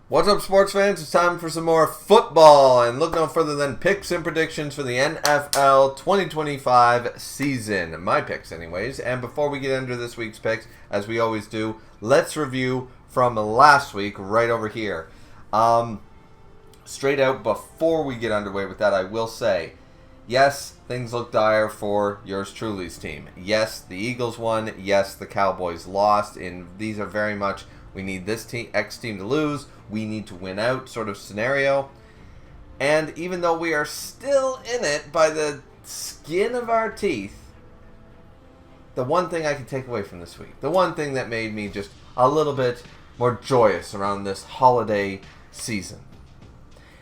What's up, sports fans? It's time for some more football, and look no further than picks and predictions for the NFL 2025 season. My picks, anyways. And before we get into this week's picks, as we always do, let's review from last week right over here. Straight out, before we get underway with that, I will say, yes, things look dire for yours truly's team. Yes, the Eagles won. Yes, the Cowboys lost. And these are very much, we need this team, X team to lose. We need to win out sort of scenario. And even though we are still in it by the skin of our teeth, the one thing I can take away from this week, the one thing that made me just a little bit more joyous around this holiday season,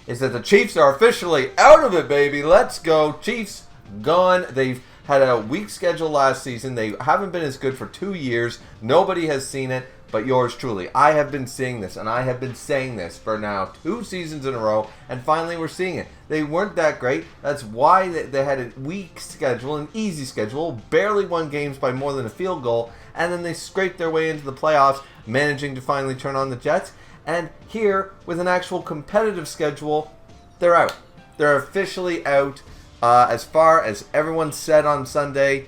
is that the Chiefs are officially out of it, baby. Let's go. Chiefs gone. They've had a weak schedule last season. They haven't been as good for 2 years. Nobody has seen it but yours truly. I have been seeing this, and I have been saying this for now 2 seasons in a row, and finally we're seeing it. They weren't that great. That's why they had a weak schedule, an easy schedule, barely won games by more than a field goal, and then they scraped their way into the playoffs, managing to finally turn on the Jets. And here, with an actual competitive schedule, they're out. They're officially out. As far as everyone said on Sunday,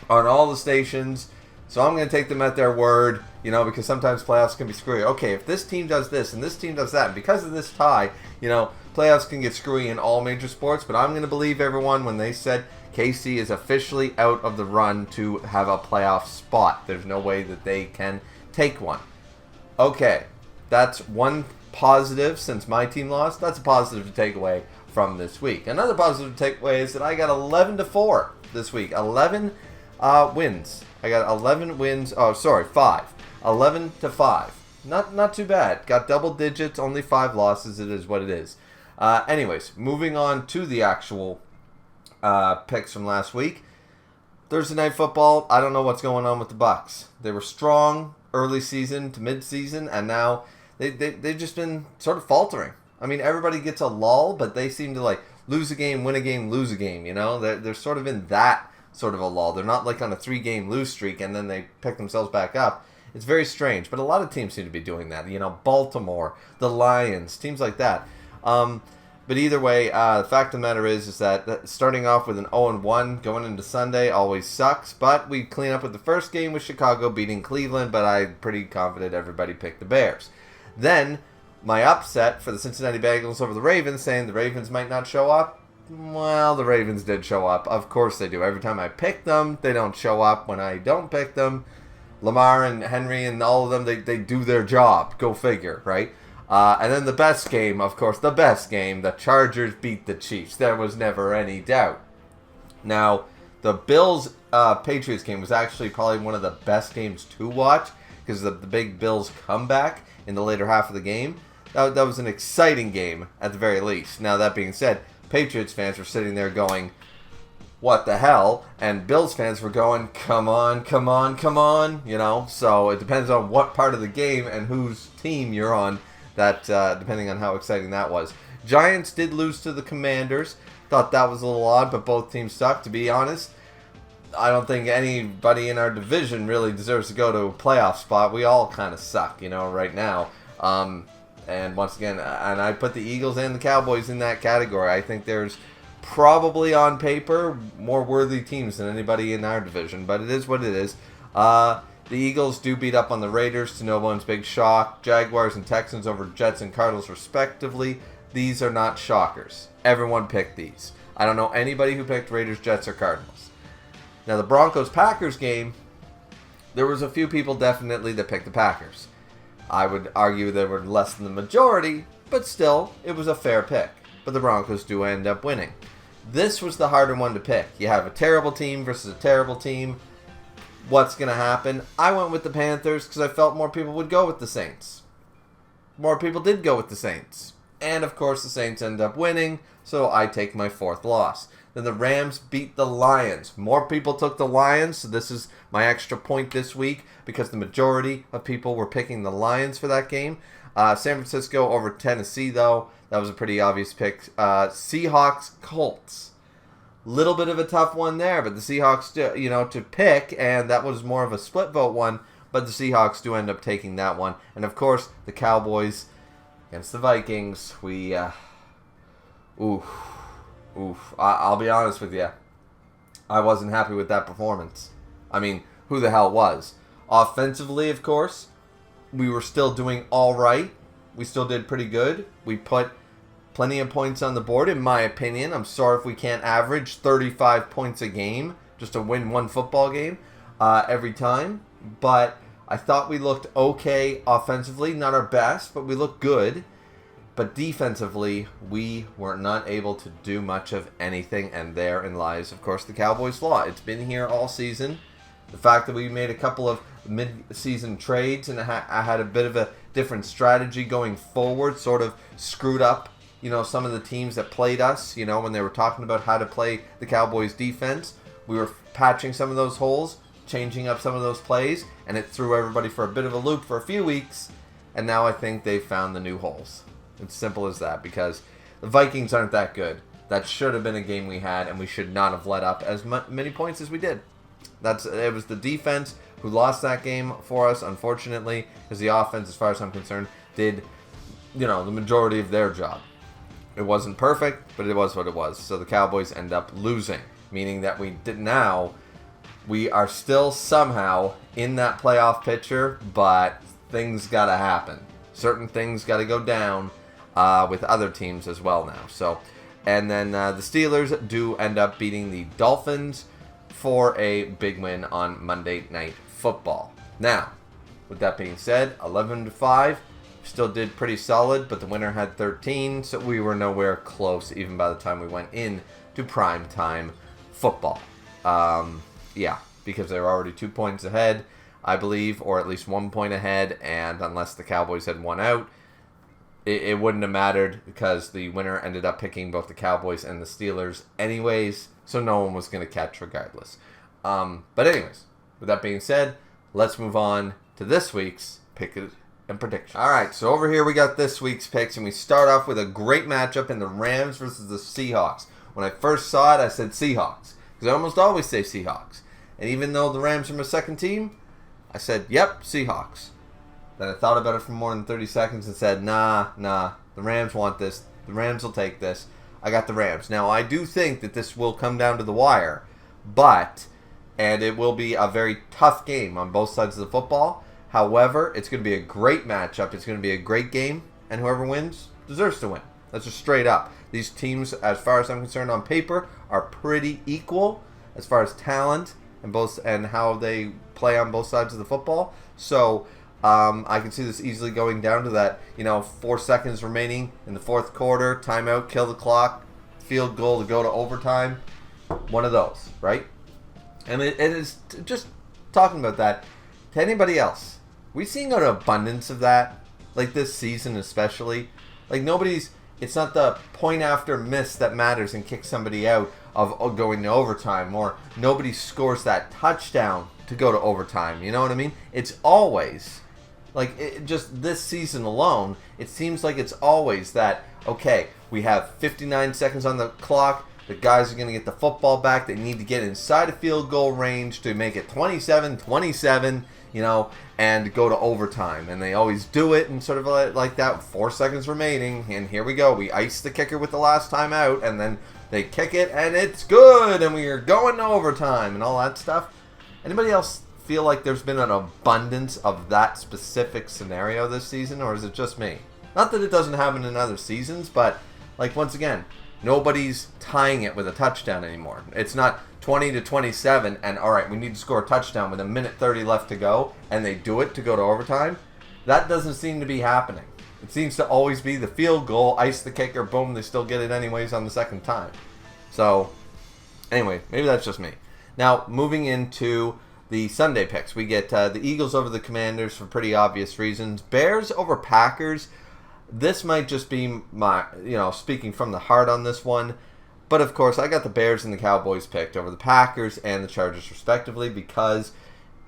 on all the stations. So I'm going to take them at their word, because sometimes playoffs can be screwy. Okay, if this team does this and this team does that, and because of this tie, playoffs can get screwy in all major sports. But I'm going to believe everyone when they said KC is officially out of the run to have a playoff spot. There's no way that they can take one. Okay. That's one positive since my team lost. That's a positive to take away from this week. Another positive to take away is that I got 11-4 this week. 11 wins. I got 11 wins. Oh, sorry, 5. 11-5. Not too bad. Got double digits. Only 5 losses. It is what it is. Anyways, moving on to the actual picks from last week. Thursday Night Football. I don't know what's going on with the Bucs. They were strong early season to mid-season, and now they've just been sort of faltering. I mean, everybody gets a lull, but they seem to lose a game, win a game, lose a game. They're sort of in that sort of a lull. They're not on a 3-game lose streak and then they pick themselves back up. It's very strange, but a lot of teams seem to be doing that. Baltimore, the Lions, teams like that. But either way, the fact of the matter is that starting off with an 0-1 going into Sunday always sucks. But we clean up with the first game with Chicago beating Cleveland, but I'm pretty confident everybody picked the Bears. Then my upset for the Cincinnati Bengals over the Ravens, saying the Ravens might not show up. Well, the Ravens did show up. Of course they do. Every time I pick them, they don't show up. When I don't pick them, Lamar and Henry and all of them, they do their job. Go figure, right? And then the best game, of course, the Chargers beat the Chiefs. There was never any doubt. Now, the Bills-Patriots game was actually probably one of the best games to watch because of the big Bills comeback in the later half of the game. That was an exciting game, at the very least. Now, that being said, Patriots fans were sitting there going, what the hell? And Bills fans were going, come on, come on, come on. So it depends on what part of the game and whose team you're on. That depending on how exciting that was. Giants did lose to the Commanders. Thought that was a little odd, but both teams sucked. To be honest, I don't think anybody in our division really deserves to go to a playoff spot. We all kind of suck, right now. And once again, and I put the Eagles and the Cowboys in that category. I think there's probably on paper more worthy teams than anybody in our division, but it is what it is. The Eagles do beat up on the Raiders to no one's big shock. Jaguars and Texans over Jets and Cardinals respectively. These are not shockers. Everyone picked these. I don't know anybody who picked Raiders, Jets, or Cardinals. Now the Broncos-Packers game, there was a few people definitely that picked the Packers. I would argue they were less than the majority, but still, it was a fair pick. But the Broncos do end up winning. This was the harder one to pick. You have a terrible team versus a terrible team. What's going to happen? I went with the Panthers because I felt more people would go with the Saints. More people did go with the Saints. And of course the Saints end up winning, so I take my 4th loss. Then the Rams beat the Lions. More people took the Lions, so this is my extra point this week because the majority of people were picking the Lions for that game. San Francisco over Tennessee, though. That was a pretty obvious pick. Seahawks, Colts. Little bit of a tough one there, but the Seahawks, to pick, and that was more of a split vote one, but the Seahawks do end up taking that one. And of course, the Cowboys against the Vikings, we, I'll be honest with you. I wasn't happy with that performance. I mean, who the hell was? Offensively, of course, we were still doing all right. We still did pretty good. We put plenty of points on the board, in my opinion. I'm sorry if we can't average 35 points a game just to win one football game every time. But I thought we looked okay offensively. Not our best, but we looked good. But defensively, we were not able to do much of anything, and therein lies, of course, the Cowboys' flaw. It's been here all season. The fact that we made a couple of mid-season trades and I had a bit of a different strategy going forward sort of screwed up, some of the teams that played us, when they were talking about how to play the Cowboys' defense. We were patching some of those holes, changing up some of those plays, and it threw everybody for a bit of a loop for a few weeks, and now I think they've found the new holes. It's simple as that, because the Vikings aren't that good. That should have been a game we had, and we should not have let up as many points as we did. It was the defense who lost that game for us, unfortunately, because the offense, as far as I'm concerned, did, the majority of their job. It wasn't perfect, but it was what it was. So the Cowboys end up losing, meaning that we are still somehow in that playoff picture, but things got to happen. Certain things got to go down with other teams as well now. So, and then the Steelers do end up beating the Dolphins for a big win on Monday Night Football. Now, with that being said, 11-5, still did pretty solid, but the winner had 13, so we were nowhere close even by the time we went in to prime time football. Because they were already 2 points ahead, I believe, or at least 1 point ahead, and unless the Cowboys had won out, it wouldn't have mattered because the winner ended up picking both the Cowboys and the Steelers anyways, so no one was going to catch regardless. But anyways, with that being said, let's move on to this week's pick and prediction. All right, so over here we got this week's picks, and we start off with a great matchup in the Rams versus the Seahawks. When I first saw it, I said Seahawks, because I almost always say Seahawks. And even though the Rams are my second team, I said, yep, Seahawks. Then I thought about it for more than 30 seconds and said, nah, the Rams want this. The Rams will take this. I got the Rams. Now, I do think that this will come down to the wire, and it will be a very tough game on both sides of the football. However, it's going to be a great matchup. It's going to be a great game, and whoever wins deserves to win. That's just straight up. These teams, as far as I'm concerned, on paper, are pretty equal as far as talent and how they play on both sides of the football. So I can see this easily going down to that, 4 seconds remaining in the fourth quarter, timeout, kill the clock, field goal to go to overtime. One of those, right? And it is just talking about that to anybody else. We've seen an abundance of that, like this season especially. Like it's not the point after miss that matters and kicks somebody out of going to overtime, or nobody scores that touchdown to go to overtime. You know what I mean? It's always, just this season alone, it seems like it's always that, okay, we have 59 seconds on the clock, the guys are going to get the football back, they need to get inside a field goal range to make it 27-27, and go to overtime. And they always do it and sort of like that, 4 seconds remaining, and here we go. We ice the kicker with the last time out, and then they kick it, and it's good, and we are going to overtime, and all that stuff. Anybody else feel like there's been an abundance of that specific scenario this season, or is it just me? Not that it doesn't happen in other seasons, but, once again, nobody's tying it with a touchdown anymore. It's not 20-27, and all right, we need to score a touchdown with 1:30 left to go, and they do it to go to overtime. That doesn't seem to be happening. It seems to always be the field goal, ice the kicker, boom, they still get it anyways on the second time. So, anyway, maybe that's just me. Now, moving into the Sunday picks, we get the Eagles over the Commanders for pretty obvious reasons. Bears over Packers. This might just be my, speaking from the heart on this one. But, of course, I got the Bears and the Cowboys picked over the Packers and the Chargers, respectively, because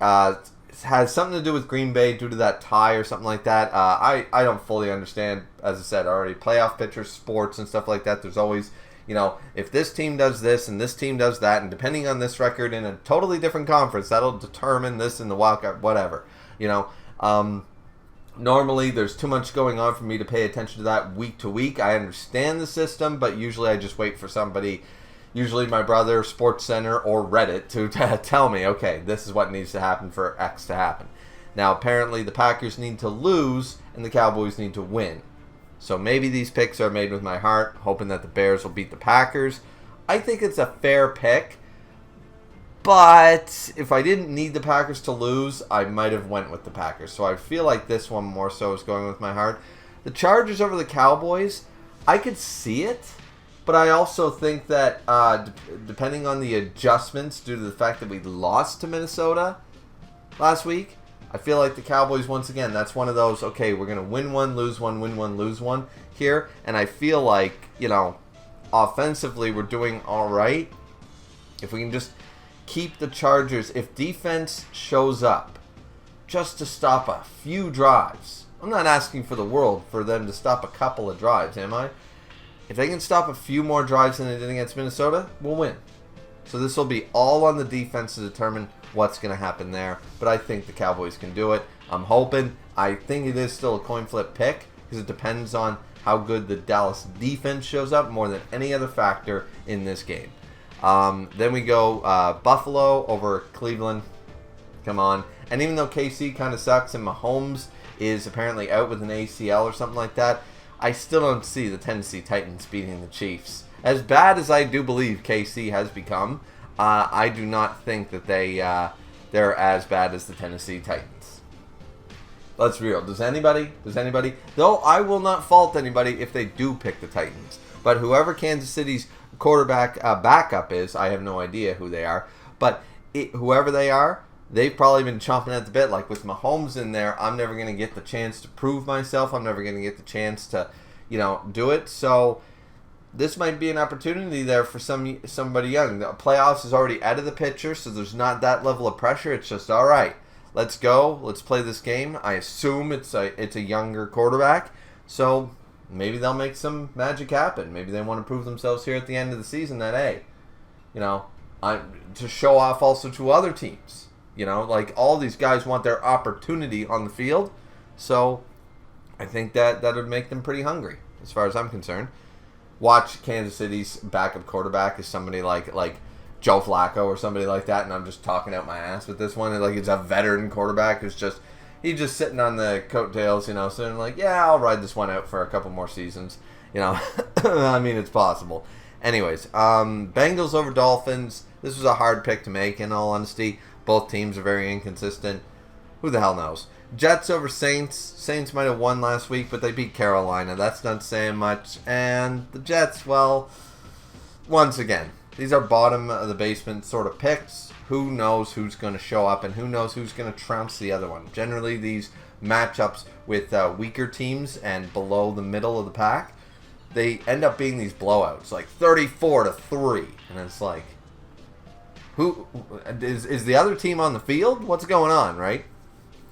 it has something to do with Green Bay due to that tie or something like that. I don't fully understand, as I said already, playoff pictures, sports, and stuff like that. There's always, if this team does this and this team does that, and depending on this record in a totally different conference, that'll determine this in the wildcard, whatever. Normally, there's too much going on for me to pay attention to that week to week. I understand the system, but usually I just wait for somebody, usually my brother, SportsCenter, or Reddit, to tell me, okay, this is what needs to happen for X to happen. Now, apparently, the Packers need to lose, and the Cowboys need to win. So maybe these picks are made with my heart, hoping that the Bears will beat the Packers. I think it's a fair pick. But if I didn't need the Packers to lose, I might have went with the Packers. So I feel like this one more so is going with my heart. The Chargers over the Cowboys, I could see it. But I also think that depending on the adjustments due to the fact that we lost to Minnesota last week, I feel like the Cowboys, once again, that's one of those, okay, we're going to win one, lose one, win one, lose one here. And I feel like, offensively we're doing all right. If we can just keep the Chargers, if defense shows up just to stop a few drives. I'm not asking for the world for them to stop a couple of drives, am I? If they can stop a few more drives than they did against Minnesota, we'll win. So this will be all on the defense to determine what's going to happen there. But I think the Cowboys can do it. I'm hoping. I think it is still a coin flip pick because it depends on how good the Dallas defense shows up more than any other factor in this game. Then we go Buffalo over Cleveland. Come on. And even though KC kind of sucks and Mahomes is apparently out with an ACL or something like that, I still don't see the Tennessee Titans beating the Chiefs. As bad as I do believe KC has become, I do not think that they're as bad as the Tennessee Titans. Let's be real. Does anybody? Though I will not fault anybody if they do pick the Titans. But whoever Kansas City's quarterback backup is, I have no idea who they are. But whoever they are, they've probably been chomping at the bit. Like with Mahomes in there, I'm never going to get the chance to prove myself. I'm never going to get the chance to, do it. So this might be an opportunity there for somebody young. The playoffs is already out of the picture, so there's not that level of pressure. It's just, all right, let's go. Let's play this game. I assume it's a younger quarterback. So maybe they'll make some magic happen. Maybe they want to prove themselves here at the end of the season that, hey, to show off also to other teams. Like all these guys want their opportunity on the field. So I think that would make them pretty hungry as far as I'm concerned. Watch Kansas City's backup quarterback is somebody like Joe Flacco or somebody like that, and I'm just talking out my ass with this one. Like it's a veteran quarterback who's he's just sitting on the coattails, sitting like, yeah, I'll ride this one out for a couple more seasons. I mean, it's possible. Anyways, Bengals over Dolphins. This was a hard pick to make, in all honesty. Both teams are very inconsistent. Who the hell knows? Jets over Saints. Saints might have won last week, but they beat Carolina. That's not saying much. And the Jets, well, once again, these are bottom of the basement sort of picks. Who knows who's going to show up and who knows who's going to trounce the other one. Generally, these matchups with weaker teams and below the middle of the pack, they end up being these blowouts, like 34-3. And it's like, who is the other team on the field? What's going on, right?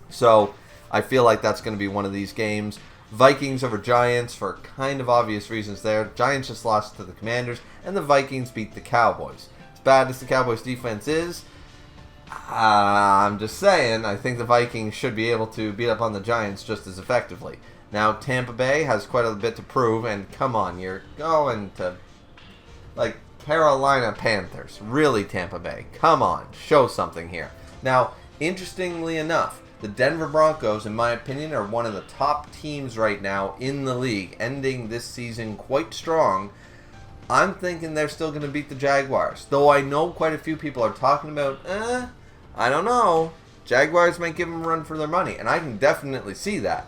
So I feel like that's going to be one of these games. Vikings over Giants for kind of obvious reasons there. Giants just lost to the Commanders, and the Vikings beat the Cowboys. As bad as the Cowboys defense is, I'm just saying, I think the Vikings should be able to beat up on the Giants just as effectively. Now, Tampa Bay has quite a bit to prove, and come on, you're going to, like, Carolina Panthers. Really, Tampa Bay. Come on, show something here. Now, interestingly enough, the Denver Broncos, in my opinion, are one of the top teams right now in the league, ending this season quite strong. I'm thinking they're still going to beat the Jaguars. Though I know quite a few people are talking about, I don't know. Jaguars might give them a run for their money, and I can definitely see that.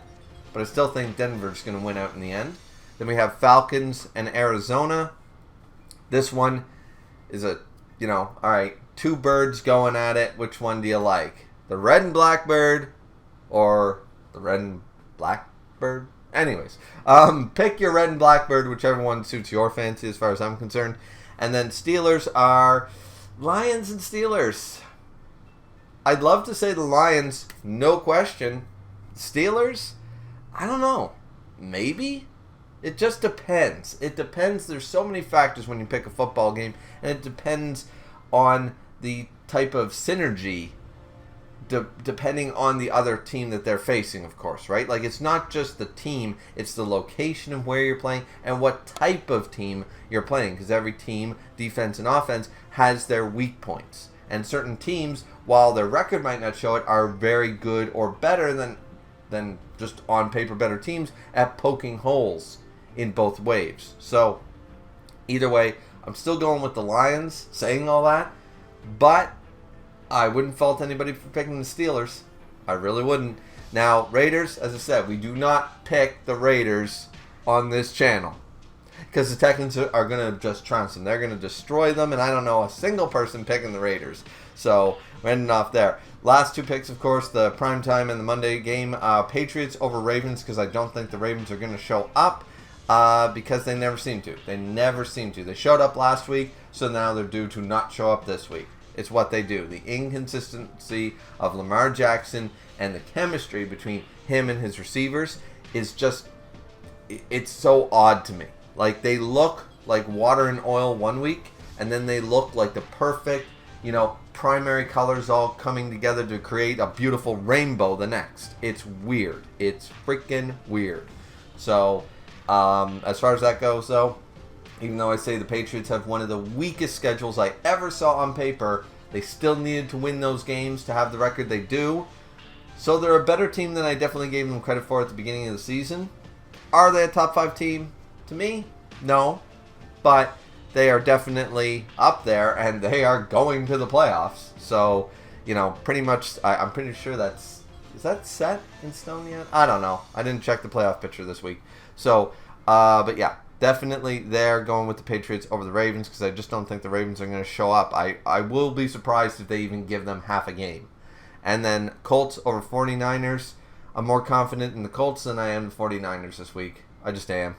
But I still think Denver's going to win out in the end. Then we have Falcons and Arizona. This one is all right, two birds going at it. Which one do you like? The red and black bird or the red and black bird? Anyways, pick your red and black bird, whichever one suits your fancy as far as I'm concerned. And then Steelers are Lions and Steelers. I'd love to say the Lions, no question. Steelers, I don't know. Maybe? It just depends. It depends. There's so many factors when you pick a football game, and it depends on the type of synergy depending on the other team that they're facing, of course, right? Like, it's not just the team, it's the location of where you're playing and what type of team you're playing, because every team, defense and offense, has their weak points. And certain teams, while their record might not show it, are very good or better than just on paper better teams at poking holes in both waves. So, either way, I'm still going with the Lions, saying all that, but I wouldn't fault anybody for picking the Steelers. I really wouldn't. Now, Raiders, as I said, we do not pick the Raiders on this channel, because the Texans are going to just trounce them. They're going to destroy them, and I don't know a single person picking the Raiders. So, we're ending off there. Last two picks, of course, the primetime and the Monday game. Patriots over Ravens, because I don't think the Ravens are going to show up, because they never seem to. They never seem to. They showed up last week, so now they're due to not show up this week. It's what they do. The inconsistency of Lamar Jackson and the chemistry between him and his receivers is just, it's so odd to me. Like, they look like water and oil one week, and then they look like the perfect, primary colors all coming together to create a beautiful rainbow the next. It's weird. It's freaking weird. So, as far as that goes, though, even though I say the Patriots have one of the weakest schedules I ever saw on paper, they still needed to win those games to have the record they do. So they're a better team than I definitely gave them credit for at the beginning of the season. Are they a top 5 team? To me, no. But they are definitely up there, and they are going to the playoffs. So, pretty much, I'm pretty sure is that set in stone yet? I don't know. I didn't check the playoff picture this week. So, but yeah. Definitely they're going with the Patriots over the Ravens, because I just don't think the Ravens are going to show up. I will be surprised if they even give them half a game. And then Colts over 49ers. I'm more confident in the Colts than I am the 49ers this week. I just am.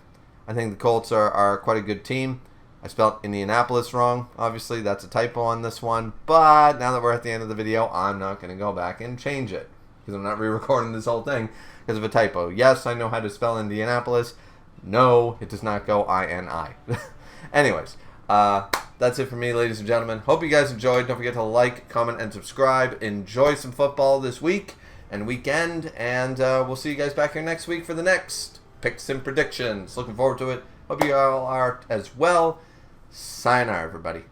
I think the Colts are quite a good team. I spelled Indianapolis wrong. Obviously, that's a typo on this one. But now that we're at the end of the video, I'm not going to go back and change it, because I'm not re-recording this whole thing because of a typo. Yes, I know how to spell Indianapolis. No, it does not go I-N-I. Anyways, that's it for me, ladies and gentlemen. Hope you guys enjoyed. Don't forget to like, comment, and subscribe. Enjoy some football this week and weekend. And we'll see you guys back here next week for the next Picks and Predictions. Looking forward to it. Hope you all are as well. Sayonara, everybody.